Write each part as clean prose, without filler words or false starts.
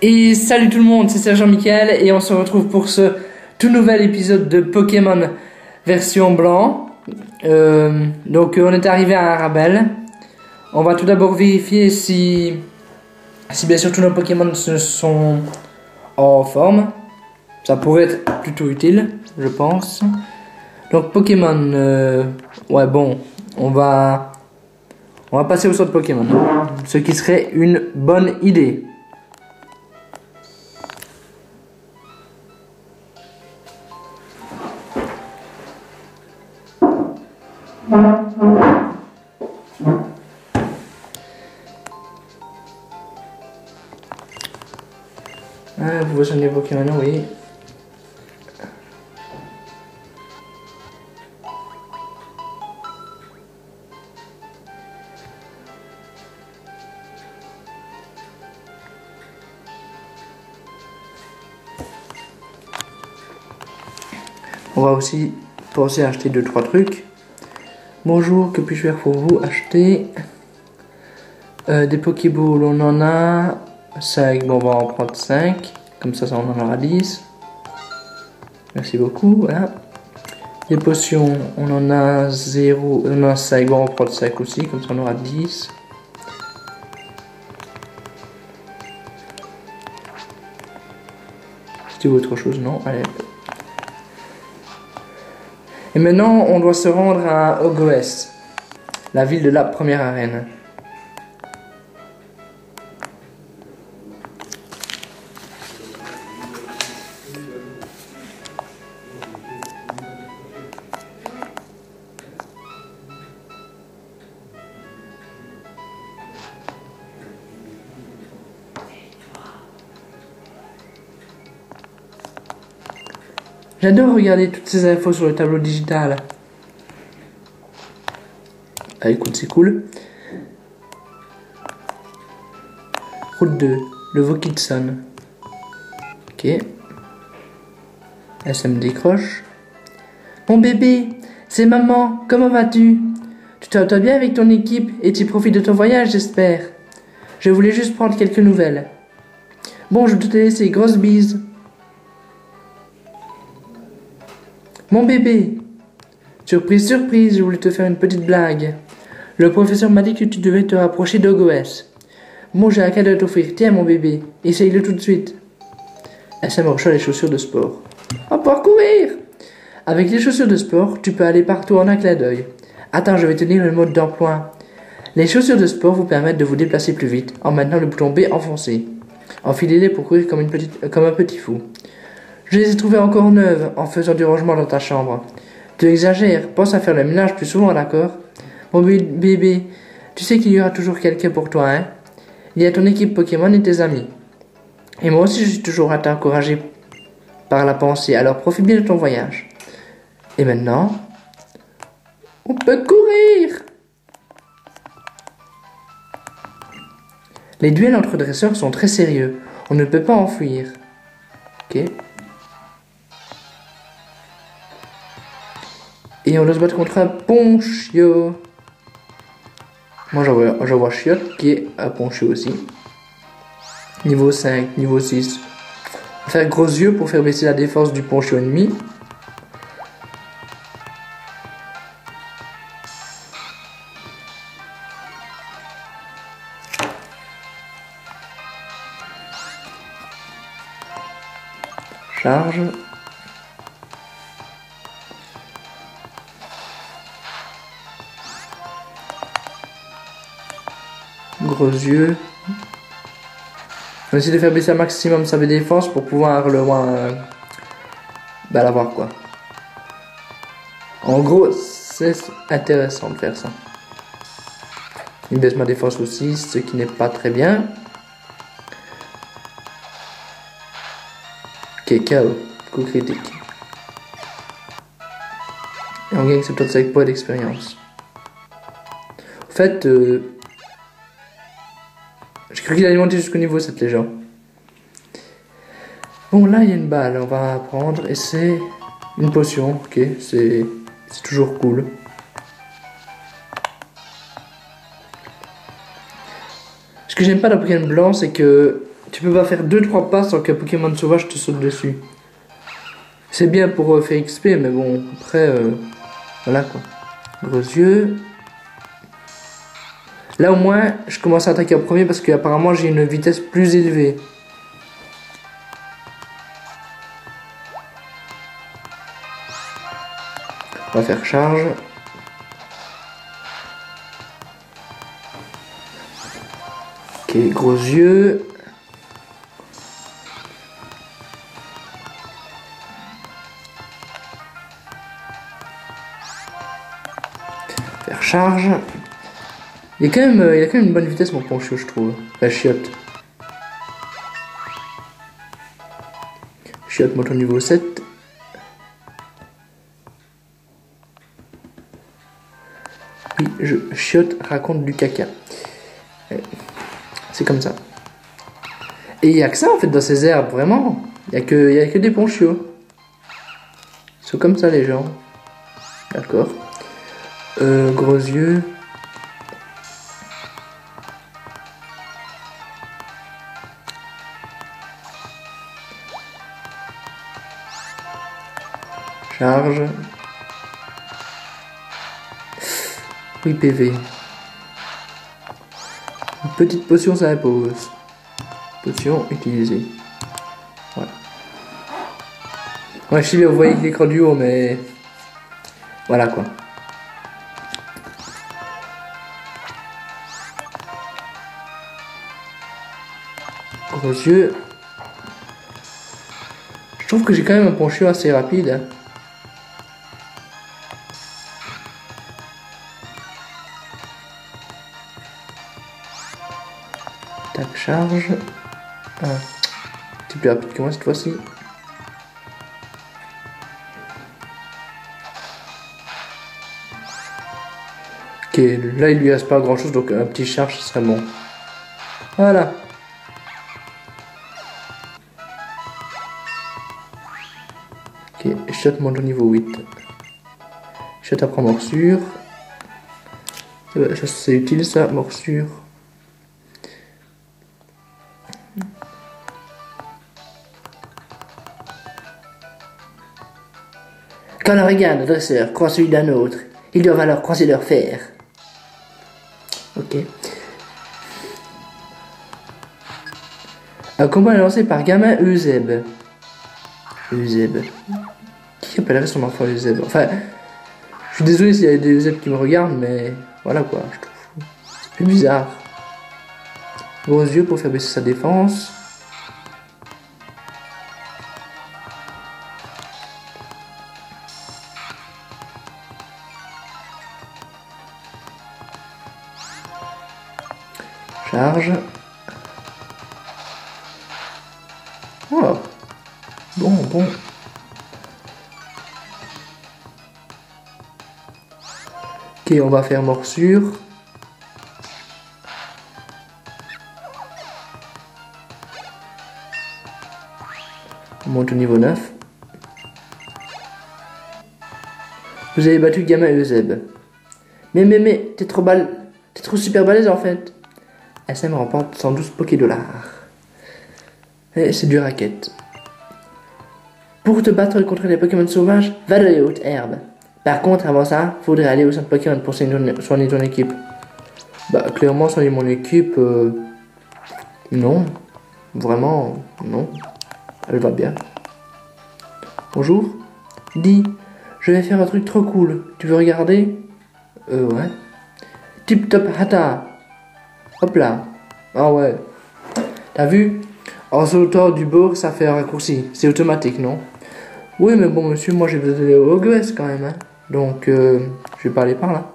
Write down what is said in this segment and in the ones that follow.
Et salut tout le monde, c'est Sergent Michael et on se retrouve pour ce tout nouvel épisode de Pokémon version blanc. On est arrivé à Arabelle. On va tout d'abord vérifier si bien sûr tous nos Pokémon sont en forme. Ça pourrait être plutôt utile, je pense. Donc Pokémon, on va passer au sort de Pokémon, ce qui serait une bonne idée. Vous voyez les Pokémon, oui. On va aussi penser à acheter 2-3 trucs. Bonjour, que puis-je faire pour vous? Acheter des Pokéballs, on en a 5, bon on va en prendre 5, comme ça on en aura 10. Merci beaucoup, voilà. Des potions, on en a 0, on en a 5, bon on va prendre 5 aussi, comme ça on aura 10. C'était autre chose, non? Allez. Et maintenant, on doit se rendre à Ogoes, la ville de la première arène. J'adore regarder toutes ces infos sur le tableau digital. Ah écoute, c'est cool. Route 2, le Vokitson. Ok. Elle, ça me décroche. Mon bébé, c'est maman, comment vas-tu? Tu t'entends bien avec ton équipe et tu profites de ton voyage, j'espère. Je voulais juste prendre quelques nouvelles. Bon, je dois te laisser, grosse bise. Mon bébé! Surprise, surprise, je voulais te faire une petite blague. Le professeur m'a dit que tu devais te rapprocher d'Ogoes. Bon, j'ai un cadeau à t'offrir. Tiens, mon bébé, essaye-le tout de suite. Elle s'amorcha les chaussures de sport. On peut courir! Avec les chaussures de sport, tu peux aller partout en un clin d'œil. Attends, je vais te dire le mode d'emploi. Les chaussures de sport vous permettent de vous déplacer plus vite en maintenant le bouton B enfoncé. Enfilez-les pour courir comme un petit fou. Je les ai trouvées encore neuves en faisant du rangement dans ta chambre. Tu exagères, pense à faire le ménage plus souvent, d'accord? Mon bébé, tu sais qu'il y aura toujours quelqu'un pour toi, hein? Il y a ton équipe Pokémon et tes amis. Et moi aussi je suis toujours à t'encourager par la pensée, alors profite bien de ton voyage. Et maintenant, on peut courir! Les duels entre dresseurs sont très sérieux, on ne peut pas en fuir. Ok. Et on doit se battre contre un Ponchio. Moi j'en vois Chiotte qui est un Ponchio aussi. Niveau 5, niveau 6. On va faire gros yeux pour faire baisser la défense du Ponchio ennemi. Charge. Gros yeux. On essaie de faire baisser un maximum sa défense pour pouvoir le moins l'avoir quoi. En gros, c'est intéressant de faire ça. Il baisse ma défense aussi, ce qui n'est pas très bien. Ok, KO, coup critique. Et on gagne 75 points d'expérience. En fait, j'ai cru qu'il allait monter jusqu'au niveau 7 les gens. Bon là il y a une balle, on va prendre et c'est une potion, ok, c'est toujours cool. Ce que j'aime pas dans Pokémon blanc, c'est que Tu peux pas faire 2-3 pas sans qu'un Pokémon sauvage te saute dessus. C'est bien pour faire XP, mais bon, après, voilà quoi. Gros yeux. Là au moins, je commence à attaquer en premier parce qu'apparemment j'ai une vitesse plus élevée. On va faire charge. Ok, gros yeux. Faire charge. Il y a quand même une bonne vitesse mon Ponchio, je trouve. La chiotte. Chiotte monte au niveau 7. Oui, chiotte raconte du caca. C'est comme ça. Et il n'y a que ça en fait dans ces herbes, vraiment. Il n'y a que des Ponchios. Ils sont comme ça les gens. D'accord. Gros yeux. Charge. Oui, PV. Une petite potion, ça impose. Potion utilisée. Voilà. Ouais, je sais bien, vous voyez l'écran du haut, mais... Voilà, quoi. Gros yeux. Je trouve que j'ai quand même un Ponchio assez rapide. Hein. Tac, charge. Ah. C'est plus rapide que moi cette fois-ci. Ok, là il lui reste pas grand chose, donc un petit charge ce serait bon. Voilà. Ok, shot monte au niveau 8. Shot après morsure. C'est utile ça, morsure. Quand on regarde le dresseur croise celui d'un autre, ils doivent alors croiser leur fer. Ok. Un combat est lancé par gamin Euseb. Euseb. Qui appellerait son enfant Euseb? Enfin, je suis désolé s'il y a des Euseb qui me regardent, mais voilà quoi, je trouve. C'est plus bizarre. Gros yeux pour faire baisser sa défense. Charge. Oh. Bon. Ok, on va faire morsure. On monte au niveau 9. Vous avez battu gamin Euseb. Mais, t'es trop super balèze en fait. SM remporte 112 Poké-dollars. Et c'est du racket. Pour te battre contre les Pokémon sauvages, va dans les hautes herbes. Par contre, avant ça, faudrait aller au centre Pokémon pour soigner ton équipe. Bah, clairement, soigner mon équipe, non. Vraiment, non. Elle va bien. Bonjour. Dis, je vais faire un truc trop cool. Tu veux regarder? Ouais. Tip top hata. Hop là. Ah ouais. T'as vu? En sautant du bord, ça fait un raccourci. C'est automatique, non? Oui, mais bon, monsieur, moi j'ai besoin d'aller au Hogwarts quand même. Hein. Donc, je vais pas aller par là.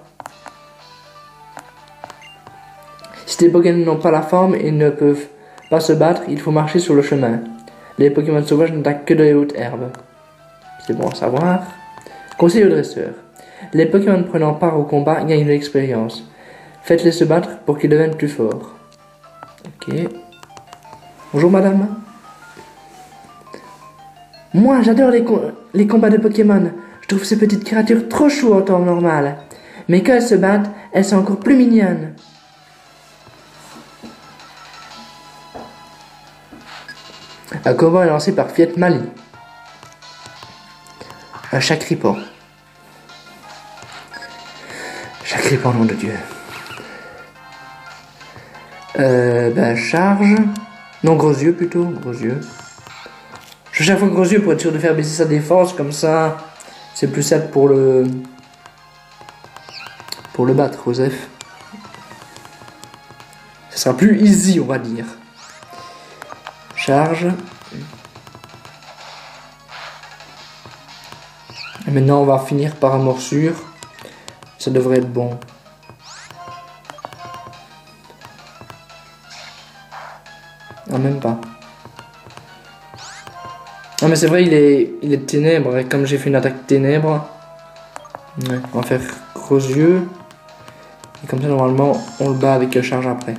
Si tes Pokémon n'ont pas la forme et ne peuvent pas se battre, il faut marcher sur le chemin. Les Pokémon sauvages n'attaquent que dans les hautes herbes. C'est bon à savoir. Conseil au dresseur. Les Pokémon prenant part au combat gagnent de l'expérience. Faites-les se battre pour qu'ils deviennent plus forts. Ok. Bonjour madame. Moi j'adore les combats de Pokémon. Je trouve ces petites créatures trop choues en temps normal. Mais quand elles se battent, elles sont encore plus mignonnes. Un combat est lancé par Fiat Mali. Un Chacripan. Chacripan, nom de Dieu. Charge. Non, gros yeux plutôt. Gros yeux. Je fais chaque fois gros yeux pour être sûr de faire baisser sa défense. Comme ça, c'est plus simple pour le battre, Joseph. Ce sera plus easy, on va dire. Charge. Et maintenant, on va finir par un morsure. Ça devrait être bon. Ah, même pas. Ah, mais c'est vrai, il est ténèbres. Et comme j'ai fait une attaque ténèbres, ouais, on va faire gros yeux. Et comme ça, normalement, on le bat avec la charge après.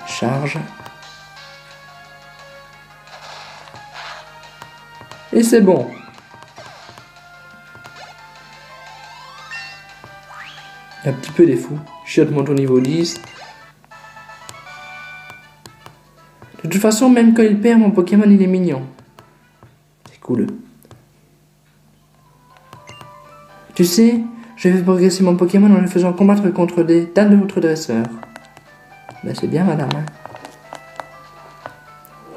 Charge. Et c'est bon. Un petit peu des fous. Chiotte monte au niveau 10. De toute façon, même quand il perd, mon Pokémon, il est mignon. C'est cool. Tu sais, je vais progresser mon Pokémon en le faisant combattre contre des tas d'autres dresseurs. Ben c'est bien, madame.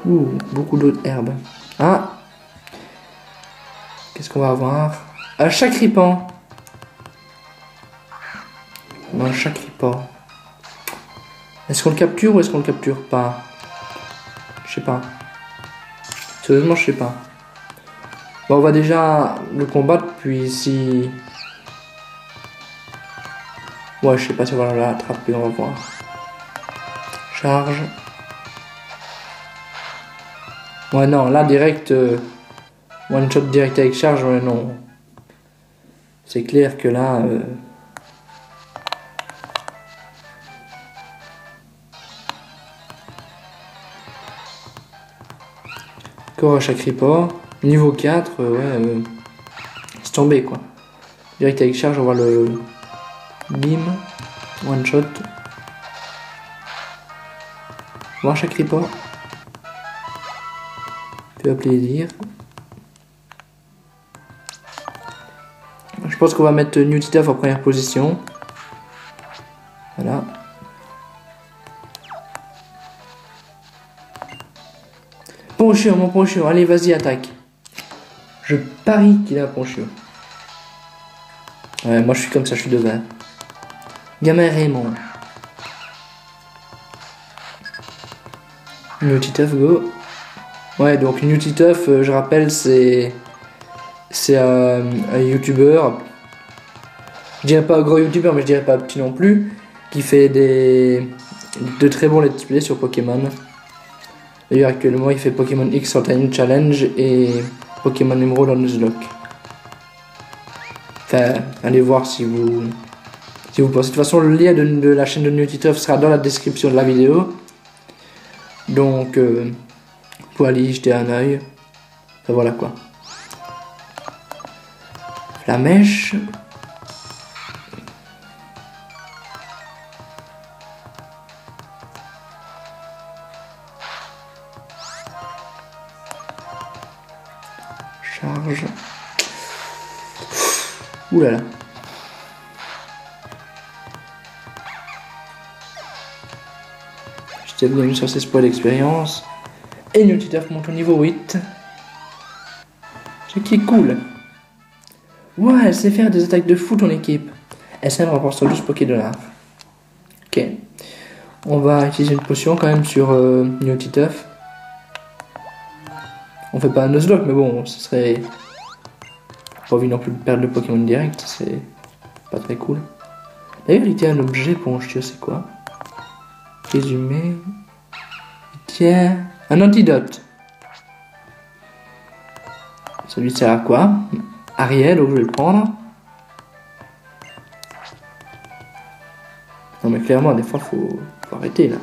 Ouh, beaucoup d'autres herbes. Ah! Qu'est-ce qu'on va avoir? Un Chacripan. Un Chacripan. Est-ce qu'on le capture ou est-ce qu'on le capture pas? Je sais pas. Sérieusement, je sais pas. Bon, on va déjà le combattre, puis si... Ouais, je sais pas si on va l'attraper, on va voir. Charge. Ouais, non, là, direct... one shot direct avec charge, ouais, non. C'est clair que là... Encore un Chacripan. Niveau 4, ouais, c'est tombé quoi. Direct avec charge, on va le bim, one shot. Voir Chacripan. Fait plaisir. Je pense qu'on va mettre Newtituff en première position. Voilà. Ponchure, mon Ponchure, allez vas-y attaque. Je parie qu'il a un Ponchure. Ouais, moi je suis comme ça, je suis devin. Gamin Raymond. Newtituff, go. Ouais, donc Newtituff, je rappelle, c'est un youtubeur. Je dirais pas un gros youtubeur, mais je dirais pas petit non plus. Qui fait de très bons let's play sur Pokémon. D'ailleurs, actuellement, il fait Pokémon X Centennial Challenge et Pokémon Emerald en Nuzlocke. Enfin, allez voir si vous pensez. De toute façon, le lien de la chaîne de Newtituff sera dans la description de la vidéo. Donc, vous pouvez aller y jeter un oeil. Enfin, voilà quoi. La mèche. Charge. Ouh là là. J'étais venu sur 16 points d'expérience. Et Newtituff monte au niveau 8. Ce qui est cool. Ouais, elle sait faire des attaques de fou ton équipe. SM rapporte 12 $. Ok. On va utiliser une potion quand même sur Newtituff. On fait pas un Nuzlocke, mais bon, ce serait... Pas envie non plus de perdre le Pokémon direct, c'est pas très cool. D'ailleurs, il tient un objet, Ponchio, c'est quoi? Résumé... Il tient un antidote. Ça lui sert à quoi? Ariel, donc je vais le prendre. Non mais clairement, des fois, faut arrêter là.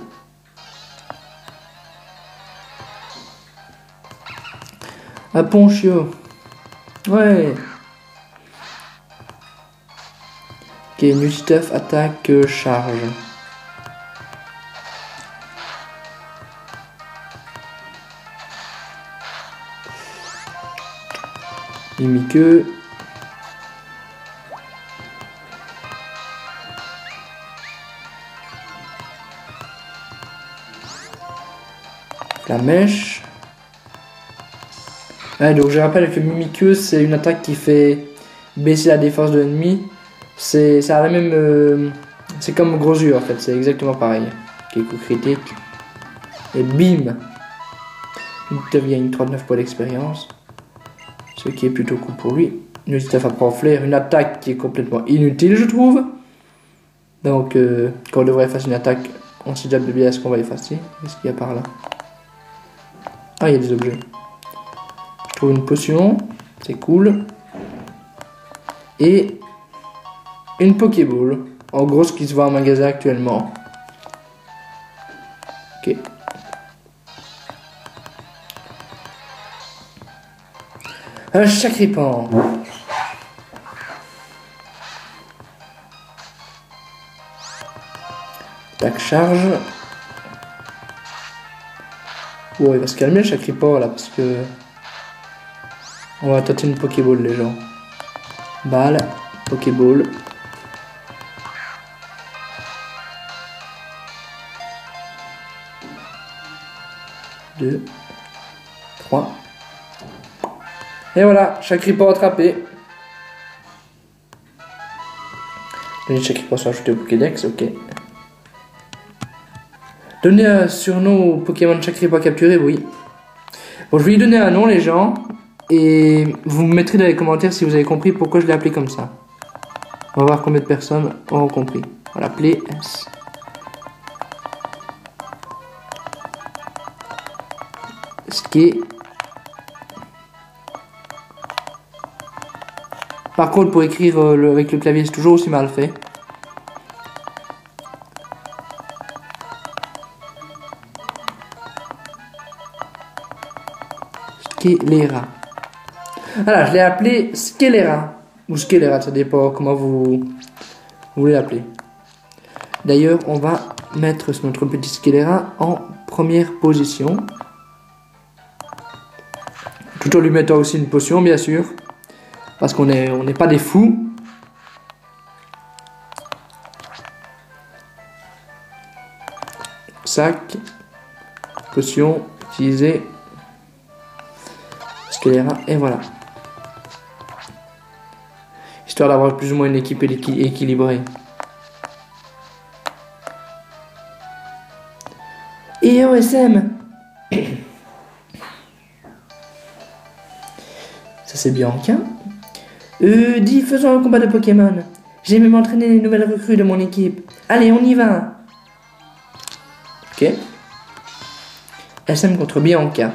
Un Ponchio. Ouais. Ok, Newtituff attaque charge. Mimiqueux. La mèche. Ouais, donc je rappelle que Mimiqueux, c'est une attaque qui fait baisser la défense de l'ennemi. Ça a la même... c'est comme gros yeux en fait, c'est exactement pareil. Ok, coup critique. Et bim! Il devient 39 points d'expérience. Ce qui est plutôt cool pour lui. Une stuff à prendre flair, une attaque qui est complètement inutile, je trouve. Donc, quand on devrait effacer une attaque, on sait déjà bien ce qu'on va effacer. Qu'est-ce qu'il y a par là? Ah, il y a des objets. Je trouve une potion, c'est cool. Et une Pokéball. En gros, ce qui se voit en magasin actuellement. Ok. Un Chakripan. Tac, charge. Oh, il va se calmer le Chakripan là parce que. On va tenter une Pokéball, les gens. Balle, Pokéball. Deux, 3. Et voilà, Chakripan attrapé. Les Chakripan sont ajoutés au Pokédex, ok. Donner un surnom au Pokémon Chakripan capturé, oui. Bon, je vais lui donner un nom, les gens. Et vous me mettrez dans les commentaires si vous avez compris pourquoi je l'ai appelé comme ça. On va voir combien de personnes auront compris. On va l'appeler S. Ski. Par contre, pour écrire avec le clavier, c'est toujours aussi mal fait. Skelera. Voilà, je l'ai appelé Skelera. Ou Skelera, ça dépend comment vous voulez l'appeler. D'ailleurs, on va mettre notre petit Skelera en première position. Tout en lui mettant aussi une potion, bien sûr. Parce qu'on n'est pas des fous. Sac. Potion. Utiliser. Skelera. Et voilà. Histoire d'avoir plus ou moins une équipe équilibrée. Et OSM. Ça c'est Bianca. Dis, faisons un combat de Pokémon. J'ai même entraîné les nouvelles recrues de mon équipe. Allez, on y va. Ok. SM contre Bianca.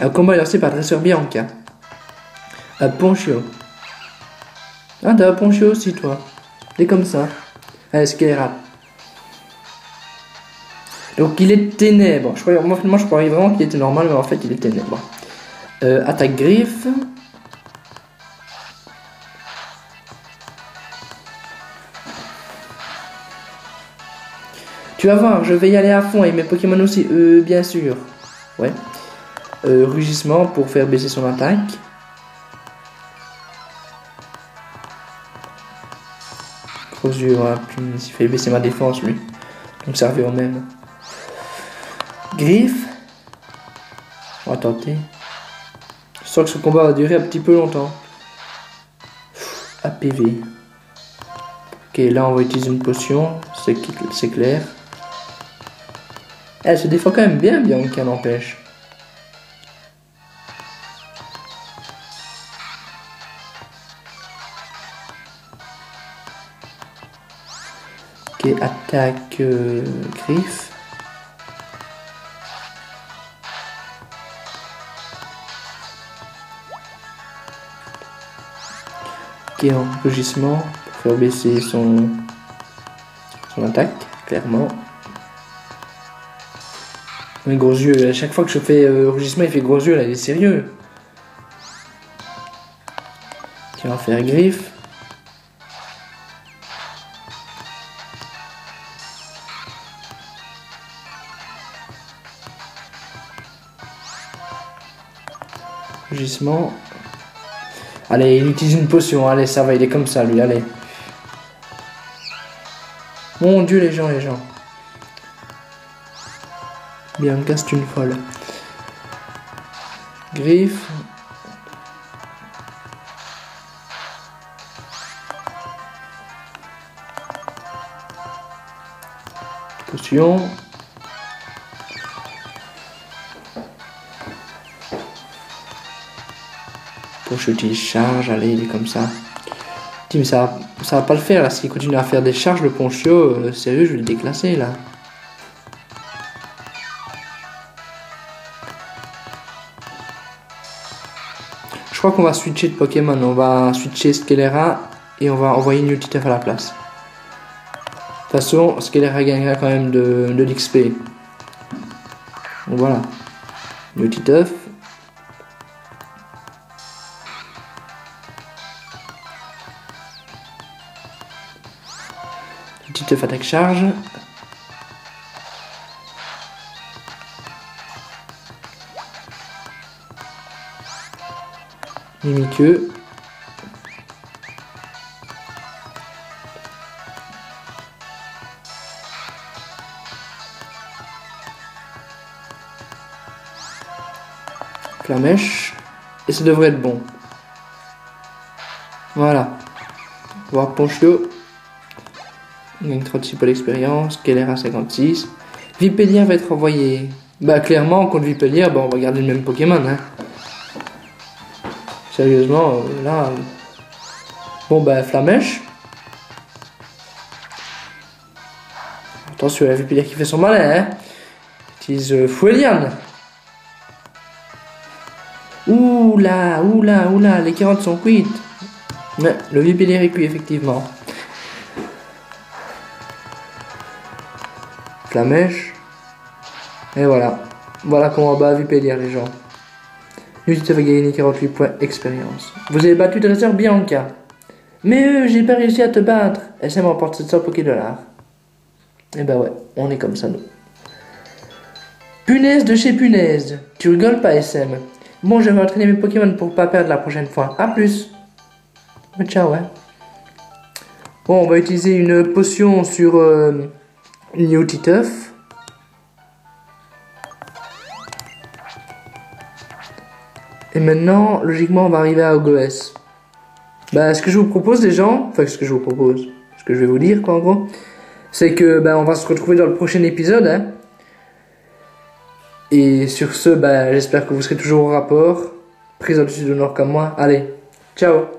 Un combat est lancé par dresseur Bianca. Un Ponchio. Ah, t'as un Ponchio aussi, toi. T'es comme ça. Allez, Skelera. Donc, il est ténèbres. Moi, je croyais vraiment qu'il était normal, mais en fait, il est ténèbres. Attaque griffe. Tu vas voir, je vais y aller à fond et mes Pokémon aussi. Bien sûr. Ouais. Rugissement pour faire baisser son attaque. Gros yeux, voilà. Il fait baisser ma défense, lui. Donc, ça revient au même. Griffe. On va tenter. Je sens que ce combat va durer un petit peu longtemps. APV. Ok, là on va utiliser une potion, c'est clair. Elle se défend quand même bien, Bianca n'empêche. Ok, attaque griffe. Ok, enregistrement pour faire baisser son attaque, clairement. Mais gros yeux, à chaque fois que je fais rugissement, il fait gros yeux, là, il est sérieux. Ok, on va faire griffe. Rugissement. Allez, il utilise une potion. Allez, ça va, il est comme ça, lui. Allez. Mon Dieu, les gens. Bianca, c'est une folle. Griffe. Potion. Pour je utilise charge, allez, il est comme ça. Mais ça va pas le faire là, s'il continue à faire des charges, le Ponchio, sérieux, je vais le déclasser là. Je crois qu'on va switcher de Pokémon, on va switcher Skelera et on va envoyer New Titeuf à la place. De toute façon, Skelera gagnera quand même de l'XP. Donc voilà. New Titeuf. Titeuf attaque charge. Mimiqueux. Flamèche. Et ça devrait être bon. Voilà. Voir Ponchio. On gagne 36 pour l'expérience. Keller à 56. Vipellier va être envoyé. Bah clairement contre Vipellier, bah, on va garder le même Pokémon. Hein. Sérieusement, là... Bon bah Flamèche. Attention, il y a Vipellier qui fait son malin. Hein. Utilise Foueliane. Oula, les carottes sont cuites. Mais le Vipellier est cuit effectivement. Flamèche. Et voilà. Voilà comment on bat Vipellier les gens. Nutite va gagner 48 points expérience. Vous avez battu Dresseur Bianca. Mais j'ai pas réussi à te battre. SM remporte 700 Poké-dollars. Et bah ouais, on est comme ça nous. Punaise de chez Punaise. Tu rigoles pas SM. Bon, je vais entraîner mes Pokémon pour pas perdre la prochaine fois. A plus. Ciao, ouais. Bon, on va utiliser une potion sur New Titeuf. Et maintenant, logiquement, on va arriver à OGS. Bah, ce que je vous propose, les gens, enfin, ce que je vais vous dire, quoi, en gros, c'est que, bah, on va se retrouver dans le prochain épisode, hein. Et sur ce, bah, j'espère que vous serez toujours au rapport, prise au-dessus de Nord comme moi. Allez, ciao!